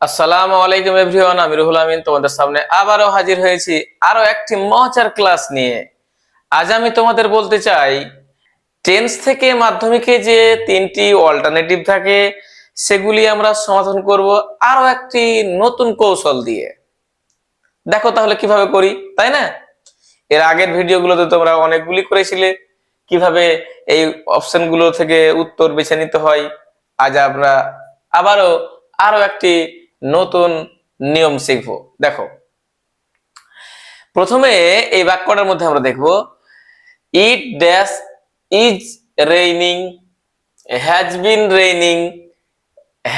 আসসালামু আলাইকুম এভরিওয়ান, আমি রুহুল আমিন তোমাদের সামনে আবারও হাজির হয়েছি আরো একটি মজার ক্লাস নিয়ে। আজ আমি তোমাদের বলতে চাই টেন্স থেকে মাধ্যমিকে যে তিনটি অল্টারনেটিভ থাকে সেগুলি আমরা সমাধান করব আরো একটি নতুন কৌশল দিয়ে। দেখো তাহলে কিভাবে করি, তাই না? এর আগের ভিডিওগুলোতে তোমরা অনেকগুলি করেছিলে কিভাবে এই অপশনগুলো থেকে উত্তর বেছে নিতে হয়। আজ আমরা আবারও আরো একটি নতুন নিয়ম শিখবো। দেখো, প্রথমে এই বাক্যটার মধ্যে আমরা দেখব it dash is raining, has been raining,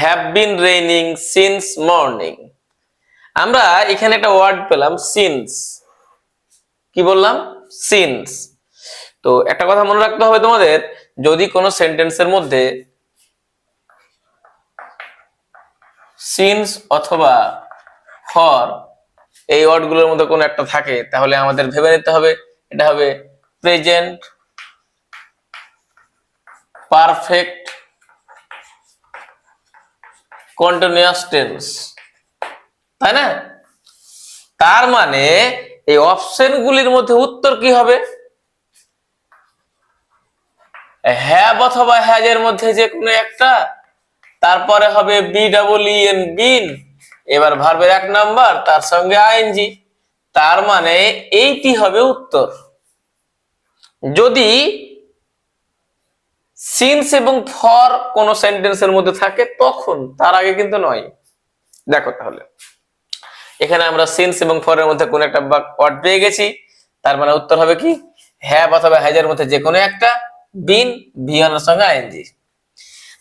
have been raining since morning. আমরা এখানে একটা ওয়ার্ড পেলাম সিন্স। কি বললাম? সিন্স। তো একটা কথা মনে রাখতে হবে তোমাদের, যদি কোনো সেন্টেন্সের মধ্যে সিন্স অথবা ফর এই ওয়ার্ডগুলোর মধ্যে কোনো একটা থাকে তাহলে আমাদের ভেবে নিতে হবে এটা হবে প্রেজেন্ট পারফেক্ট কন্টিনিউয়াস টেন্স, তাই না? তার মানে এই অপশনগুলির মধ্যে উত্তর কি হবে? হ্যাভ অথবা হ্যাজ এর মধ্যে যে কোনো একটা, তারপরে হবে বি ডাবল ই এন বিন, এবার ভার্বের এক নাম্বার তার সঙ্গে আইএনজি। তার মানে এইটি হবে উত্তর। যদি সিন্স এবং ফর কোন সেন্টেন্সের মধ্যে থাকে তখন, তার আগে কিন্তু নয়। দেখো তাহলে এখানে আমরা সিন্স এবং ফর এর মধ্যে কোন একটা ওয়ার্ড পেয়ে গেছি, তার মানে উত্তর হবে কি হ্যাভ অথবা হ্যাজ এর মধ্যে যে কোনো একটা, বিন ভিএন এর সঙ্গে আইএনজি।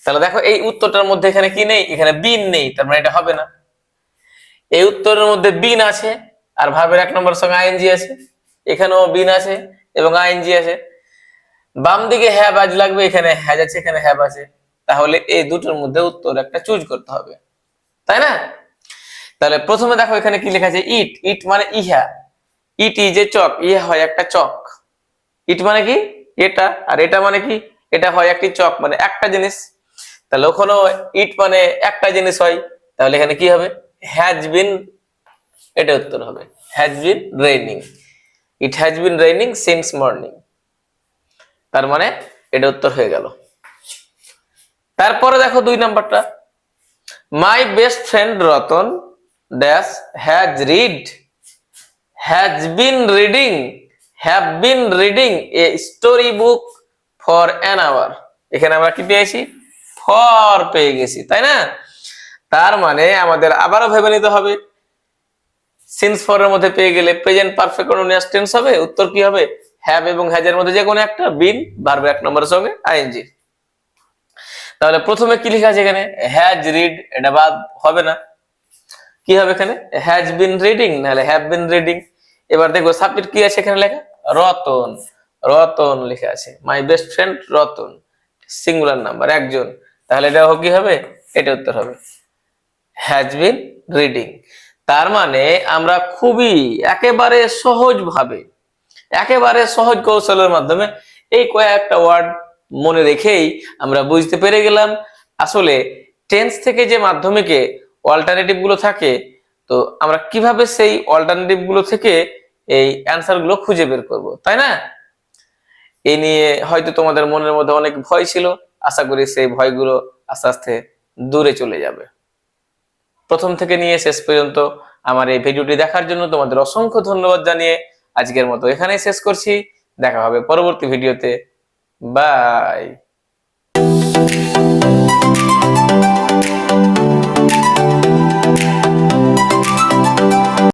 তাহলে দেখো এই উত্তরটার মধ্যে এখানে কি নেই? এখানে বিন নেই, তার মানে এটা হবে না। এই উত্তরের মধ্যে বিন আছে আর ভার্বের এক নম্বরের সঙ্গে আইএনজি আছে, এখানেও বিন আছে এবং আইএনজি আছে। বাম দিকে হ্যাভ আজ লাগবে, এখানে হ্যাজ আছে এখানে হ্যাভ আছে, তাহলে এই দুটোর মধ্যে উত্তর একটা চুজ করতে হবে, তাই না? তাহলে প্রথমে দেখো এখানে কি লেখা আছে ইট। ইট মানে ইহা, ইট ইজ এ চক, ইহা হয় একটা চক। ইট মানে কি? এটা। আর এটা মানে কি? এটা হয় একটি চক, মানে একটা জিনিস। তাহলে ওখানেও ইট মানে একটা জিনিস হয়, তাহলে এখানে কি হবে? হ্যাজ বিন, এটা উত্তর হবে has been raining. It has been raining since morning, তার মানে এটা উত্তর হয়ে গেল। তারপরে দেখো দুই নাম্বারটা, my best friend Ratan dash has been reading have been reading a story book for an hour. এখানে আমরা কি পেয়েছি? ফর পেয়ে গেছি, তাই না? তার মানে আমাদের আবারও ভেবে নিতে হবে, সিন্স ফর এর মধ্যে পেয়ে গেলে প্রেজেন্ট পারফেক্ট কন্টিনিউয়াস টেন্স হবে, উত্তর কি হবে? হ্যাভ এবং হ্যাজ এর মধ্যে যে কোনো একটা, বিন ভার্বের এক নম্বরের সঙ্গে আইএনজি। তাহলে প্রথমে কি লেখা আছে এখানে? হ্যাজ রিড, এটা বাদ হবে না। কি হবে এখানে? হ্যাজ বিন রিডিং নাহলে হ্যাভ বিন রিডিং। এবার দেখো সাবজেক্ট কি আছে এখানে লেখা? রতন। রতন লেখা আছে, মাই best friend Ratan, singular number, একজন। তাহলে এটা কি হবে? এটা উত্তর হবে হ্যাজ বিন রিডিং। তার মানে আমরা খুবই একেবারে সহজ কৌশলের মাধ্যমে এই কয়েকটা ওয়ার্ড মনে রেখেই আমরা বুঝতে পেরে গেলাম আসলে টেন্স থেকে যে মাধ্যমিকে অল্টারনেটিভ গুলো থাকে, তো আমরা কিভাবে সেই অল্টারনেটিভ গুলো থেকে এই অ্যান্সার গুলো খুঁজে বের করব, তাই না? এই নিয়ে হয়তো তোমাদের মনের মধ্যে অনেক ভয় ছিল, আশা করি সেই ভয়গুলো আস্তে আস্তে দূরে চলে যাবে। প্রথম থেকে নিয়ে শেষ পর্যন্ত আমার এই ভিডিওটি দেখার জন্য তোমাদের অসংখ্য ধন্যবাদ জানিয়ে আজকের মতো এখানেই শেষ করছি। দেখা হবে পরবর্তী ভিডিওতে। বাই।